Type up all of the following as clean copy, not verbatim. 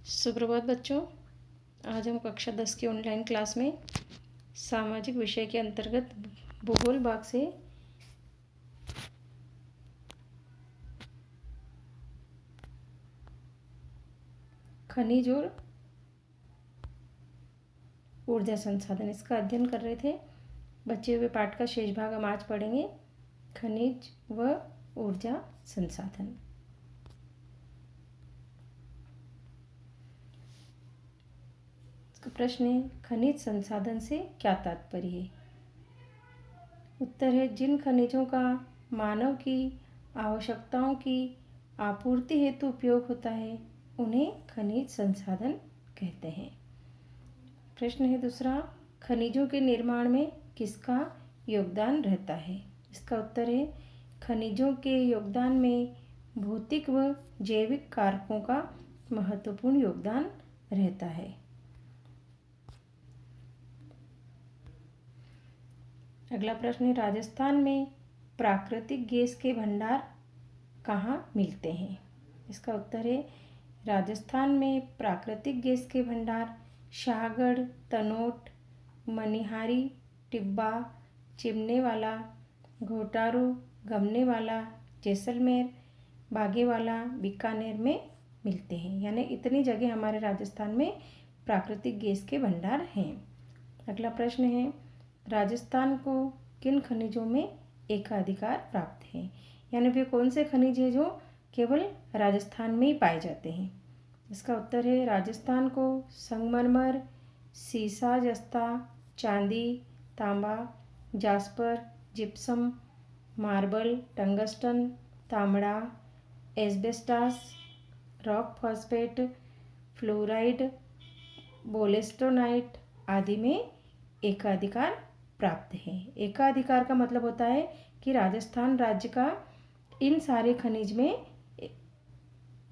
सुप्रभात बच्चों। आज हम कक्षा 10 की ऑनलाइन क्लास में सामाजिक विषय के अंतर्गत भूगोल भाग से खनिज और ऊर्जा संसाधन इसका अध्ययन कर रहे थे। बचे हुए पाठ का शेष भाग हम आज पढ़ेंगे, खनिज व ऊर्जा संसाधन। प्रश्न है, खनिज संसाधन से क्या तात्पर्य है? उत्तर है, जिन खनिजों का मानव की आवश्यकताओं की आपूर्ति हेतु उपयोग होता है उन्हें खनिज संसाधन कहते हैं। प्रश्न है दूसरा, खनिजों के निर्माण में किसका योगदान रहता है? इसका उत्तर है, खनिजों के योगदान में भौतिक व जैविक कारकों का महत्वपूर्ण योगदान रहता है। अगला प्रश्न है, राजस्थान में प्राकृतिक गैस के भंडार कहाँ मिलते हैं? इसका उत्तर है, राजस्थान में प्राकृतिक गैस के भंडार शाहगढ़, तनोट, मनिहारी, टिब्बा, चिमनेवाला, घोटारू, गमनेवाला, जैसलमेर, बागेवाला, बीकानेर में मिलते हैं। यानी इतनी जगह हमारे राजस्थान में प्राकृतिक गैस के भंडार हैं। अगला प्रश्न है, राजस्थान को किन खनिजों में एकाधिकार प्राप्त है? यानी वे कौन से खनिज हैं जो केवल राजस्थान में ही पाए जाते हैं? इसका उत्तर है, राजस्थान को संगमरमर, सीसा जस्ता, चांदी, तांबा, जास्पर, जिप्सम, मार्बल, टंगस्टन, तांबड़ा, asbestos, rock phosphate, fluoride, wollastonite आदि में एकाधिकार प्राप्त है। एकाधिकार का मतलब होता है कि राजस्थान राज्य का इन सारे खनिज में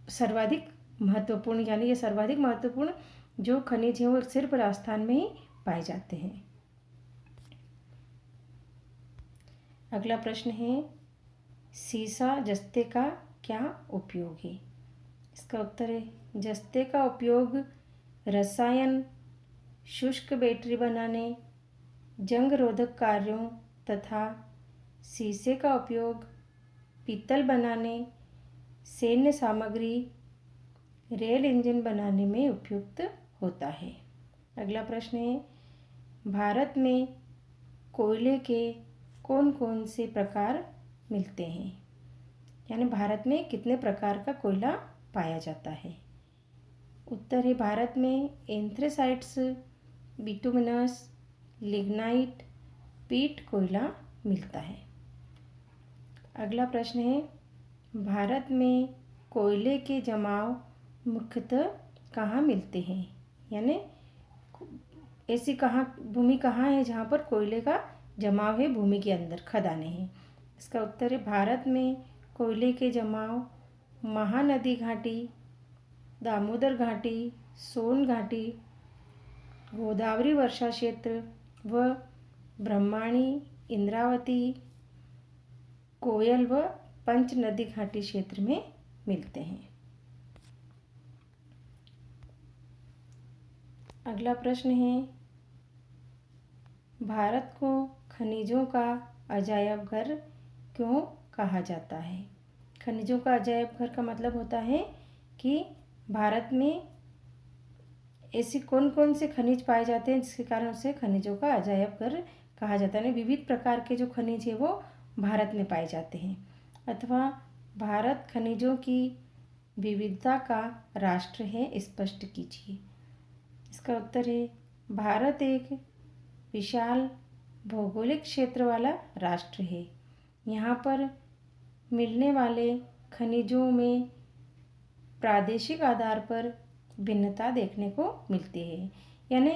सर्वाधिक महत्वपूर्ण, यानी ये सर्वाधिक महत्वपूर्ण जो खनिज हैं वो सिर्फ राजस्थान में ही पाए जाते हैं। अगला प्रश्न है, सीसा जस्ते का क्या उपयोग है? इसका उत्तर है, जस्ते का उपयोग रसायन, शुष्क बैटरी बनाने, जंग रोधक कार्यों तथा शीशे का उपयोग पीतल बनाने, सैन्य सामग्री, रेल इंजन बनाने में उपयुक्त होता है। अगला प्रश्न है, भारत में कोयले के कौन कौन से प्रकार मिलते हैं? यानी भारत में कितने प्रकार का कोयला पाया जाता है? उत्तर है, भारत में एंथ्रेसाइट्स, बिटुमिनस, लिग्नाइट, पीट कोयला मिलता है। अगला प्रश्न है, भारत में कोयले के जमाव मुख्यतः कहाँ मिलते हैं? यानी ऐसी भूमि कहाँ है जहाँ पर कोयले का जमाव है? भूमि के अंदर खदानें हैं। इसका उत्तर है, भारत में कोयले के जमाव महानदी घाटी, दामोदर घाटी, सोन घाटी, गोदावरी वर्षा क्षेत्र व ब्रह्माणी, इंद्रावती, कोयल व पंच नदी घाटी क्षेत्र में मिलते हैं। अगला प्रश्न है, भारत को खनिजों का अजायब घर क्यों कहा जाता है? खनिजों का अजायब घर का मतलब होता है कि भारत में ऐसी कौन कौन से खनिज पाए जाते हैं जिसके कारण उसे खनिजों का अजायब घर कहा जाता है। विविध प्रकार के जो खनिज है वो भारत में पाए जाते हैं, अथवा भारत खनिजों की विविधता का राष्ट्र है, स्पष्ट कीजिए। इसका उत्तर है, भारत एक विशाल भौगोलिक क्षेत्र वाला राष्ट्र है। यहाँ पर मिलने वाले खनिजों में प्रादेशिक आधार पर भिन्नता देखने को मिलती है। यानी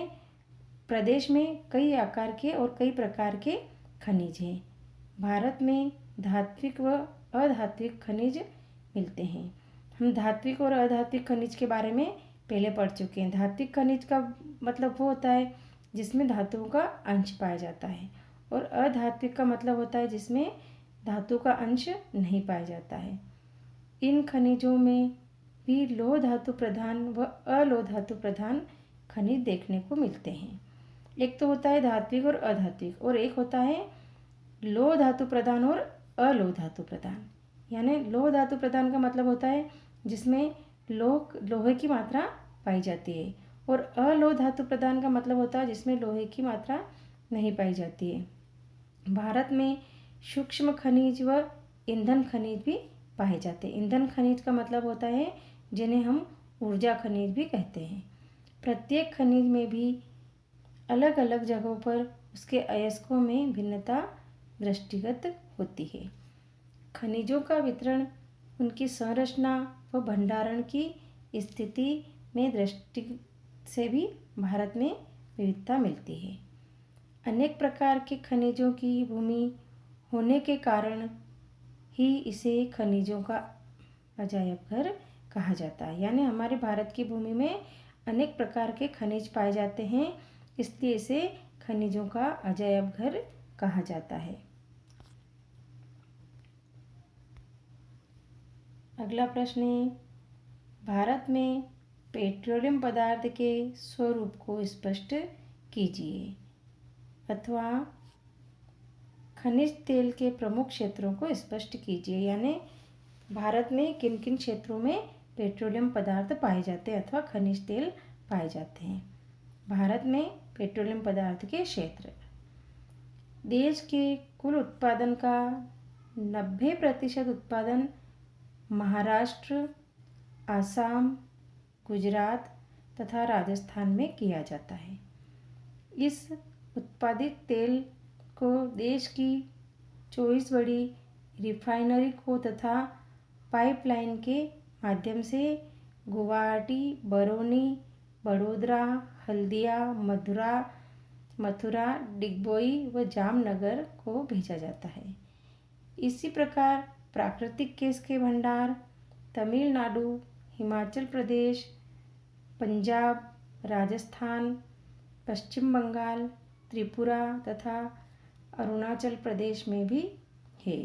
प्रदेश में कई आकार के और कई प्रकार के खनिज हैं। भारत में धात्विक व अधात्विक खनिज मिलते हैं। हम धात्विक और अधात्विक खनिज के बारे में पहले पढ़ चुके हैं। धात्विक खनिज का मतलब वो होता है जिसमें धातुओं का अंश पाया जाता है, और अधात्विक का मतलब होता है जिसमें धातु का अंश नहीं पाया जाता है। इन खनिजों में भी लोह धातु प्रधान व अलोह धातु प्रधान खनिज देखने को मिलते हैं। एक तो होता है धात्विक और अधात्विक, और एक होता है लोह धातु प्रधान और अलोह धातु प्रधान। यानी लोह धातु प्रधान का मतलब होता है जिसमें लोहे की मात्रा पाई जाती है, और अलोह धातु प्रधान का मतलब होता है जिसमें लोहे की मात्रा नहीं पाई जाती है। भारत में सूक्ष्म खनिज व ईंधन खनिज भी पाए जाते हैं। ईंधन खनिज का मतलब होता है जिन्हें हम ऊर्जा खनिज भी कहते हैं। प्रत्येक खनिज में भी अलग अलग जगहों पर उसके अयस्कों में भिन्नता दृष्टिगत होती है। खनिजों का वितरण उनकी संरचना व भंडारण की स्थिति में दृष्टि से भी भारत में विविधता मिलती है। अनेक प्रकार के खनिजों की भूमि होने के कारण ही इसे खनिजों का अजायब घर कहा जाता है। यानी हमारे भारत की भूमि में अनेक प्रकार के खनिज पाए जाते हैं, इसलिए इसे खनिजों का अजायब घर कहा जाता है। अगला प्रश्न है, भारत में पेट्रोलियम पदार्थ के स्वरूप को स्पष्ट कीजिए, अथवा खनिज तेल के प्रमुख क्षेत्रों को स्पष्ट कीजिए। यानी भारत में किन किन क्षेत्रों में पेट्रोलियम पदार्थ पाए जाते हैं अथवा खनिज तेल पाए जाते हैं। भारत में पेट्रोलियम पदार्थ के क्षेत्र, देश के कुल उत्पादन का 90% उत्पादन महाराष्ट्र, आसाम, गुजरात तथा राजस्थान में किया जाता है। इस उत्पादित तेल को देश की 24 बड़ी रिफाइनरी को तथा पाइपलाइन के माध्यम से गुवाहाटी, बरौनी, बड़ोदरा, हल्दिया, मथुरा, डिगबोई व जामनगर को भेजा जाता है। इसी प्रकार प्राकृतिक गैस के भंडार तमिलनाडु, हिमाचल प्रदेश, पंजाब, राजस्थान, पश्चिम बंगाल, त्रिपुरा तथा अरुणाचल प्रदेश में भी है,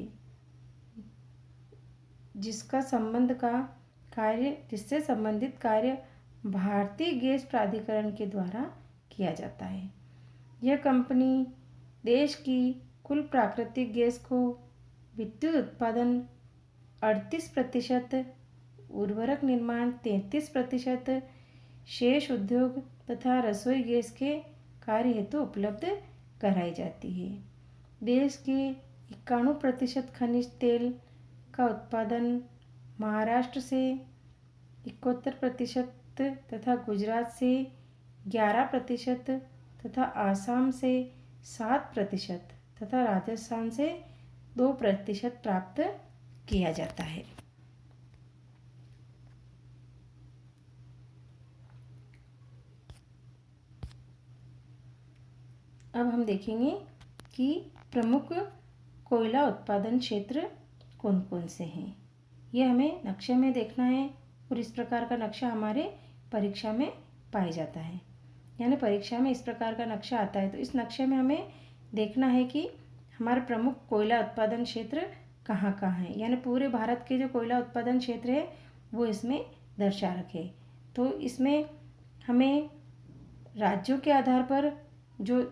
जिससे संबंधित कार्य भारतीय गैस प्राधिकरण के द्वारा किया जाता है। यह कंपनी देश की कुल प्राकृतिक गैस को विद्युत उत्पादन 38%, उर्वरक निर्माण 33%, शेष उद्योग तथा रसोई गैस के कार्य हेतु उपलब्ध कराई जाती है। देश के 91% खनिज तेल का उत्पादन महाराष्ट्र से 71% तथा गुजरात से 11% तथा आसाम से 7% तथा राजस्थान से 2% प्राप्त किया जाता है। अब हम देखेंगे कि प्रमुख कोयला उत्पादन क्षेत्र कौन कौन से हैं। यह हमें नक्शे में देखना है, और इस प्रकार का नक्शा हमारे परीक्षा में पाया जाता है। यानी परीक्षा में इस प्रकार का नक्शा आता है, तो इस नक्शे में हमें देखना है कि हमारे प्रमुख कोयला उत्पादन क्षेत्र कहाँ कहाँ हैं। यानी पूरे भारत के जो कोयला उत्पादन क्षेत्र है वो इसमें दर्शा रखे। तो इसमें हमें राज्यों के आधार पर जो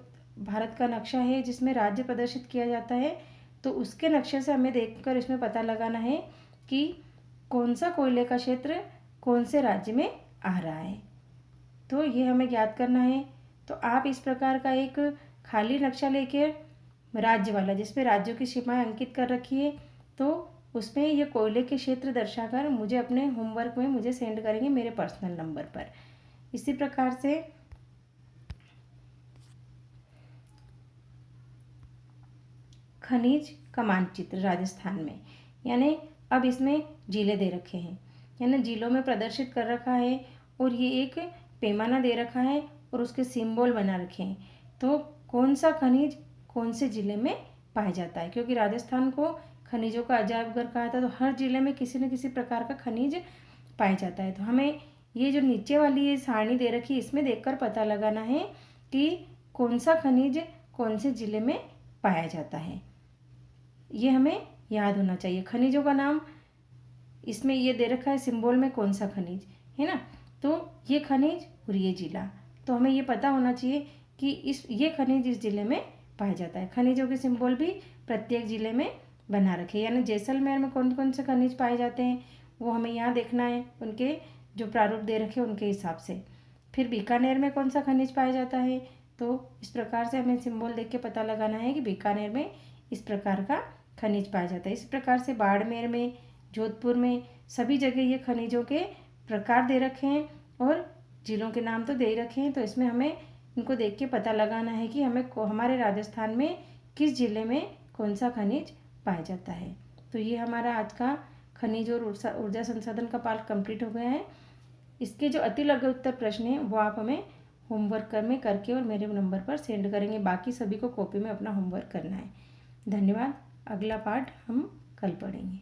भारत का नक्शा है जिसमें राज्य प्रदर्शित किया जाता है, तो उसके नक्शे से हमें देखकर इसमें पता लगाना है कि कौन सा कोयले का क्षेत्र कौन से राज्य में आ रहा है। तो ये हमें ज्ञात करना है। तो आप इस प्रकार का एक खाली नक्शा लेके राज्य वाला, जिसमें राज्यों की सीमाएं अंकित कर रखी है, तो उसमें ये कोयले के क्षेत्र दर्शाकर मुझे अपने होमवर्क में मुझे सेंड करेंगे मेरे पर्सनल नंबर पर। इसी प्रकार से खनिज का मानचित्र राजस्थान में, यानी अब इसमें जिले दे रखे हैं, यानी जिलों में प्रदर्शित कर रखा है, और ये एक पैमाना दे रखा है और उसके सिंबल बना रखे हैं। तो कौन सा खनिज कौन से ज़िले में पाया जाता है, क्योंकि राजस्थान को खनिजों का अजायब घर कहा था, तो हर ज़िले में किसी न किसी प्रकार का खनिज पाया जाता है। तो हमें ये जो नीचे वाली ये सारणी दे रखी है, इसमें देखकर पता लगाना है कि कौन सा खनिज कौन से ज़िले में पाया जाता है। ये हमें याद होना चाहिए। खनिजों का नाम इसमें ये दे रखा है सिंबल में कौन सा खनिज है ना, तो ये खनिज और ये जिला, तो हमें ये पता होना चाहिए कि ये खनिज इस जिले में पाया जाता है। खनिजों के सिंबल भी प्रत्येक जिले में बना रखे, यानी जैसलमेर में कौन कौन से खनिज पाए जाते हैं वो हमें यहाँ देखना है, उनके जो प्रारूप दे रखे उनके हिसाब से। फिर बीकानेर में कौन सा खनिज पाया जाता है, तो इस प्रकार से हमें सिंबल देख के पता लगाना है कि बीकानेर में इस प्रकार का खनिज पाया जाता है। इस प्रकार से बाड़मेर में, जोधपुर में, सभी जगह ये खनिजों के प्रकार दे रखे हैं और जिलों के नाम तो दे ही रखे हैं, तो इसमें हमें इनको देख के पता लगाना है कि हमें हमारे राजस्थान में किस जिले में कौन सा खनिज पाया जाता है। तो ये हमारा आज का खनिज और ऊर्जा संसाधन का पार्ट कंप्लीट हो गया है। इसके जो अति लघु उत्तर प्रश्न हैं वो आप हमें होमवर्क में करके और मेरे नंबर पर सेंड करेंगे। बाकी सभी को कॉपी में अपना होमवर्क करना है। धन्यवाद। अगला पार्ट हम कल पढ़ेंगे।